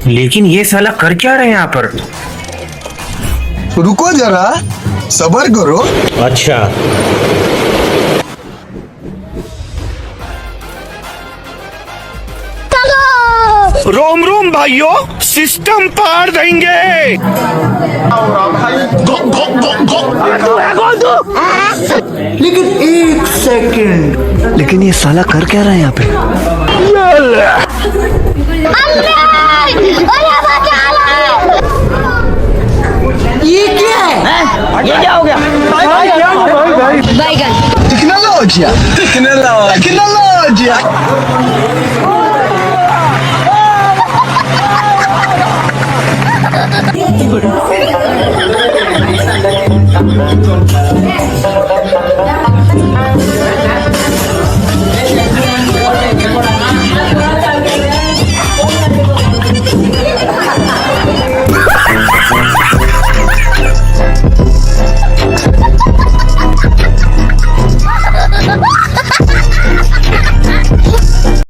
लेकिन ये साला कर क्या रहे हैं यहाँ पर? रुको जरा, सबर करो। अच्छा, रोम रोम भाइयों, सिस्टम पार देंगे। लेकिन एक सेकंड, लेकिन ये साला कर क्या रहा है यहाँ पे? ये क्या है? ये क्या हो गया? Technology technology technology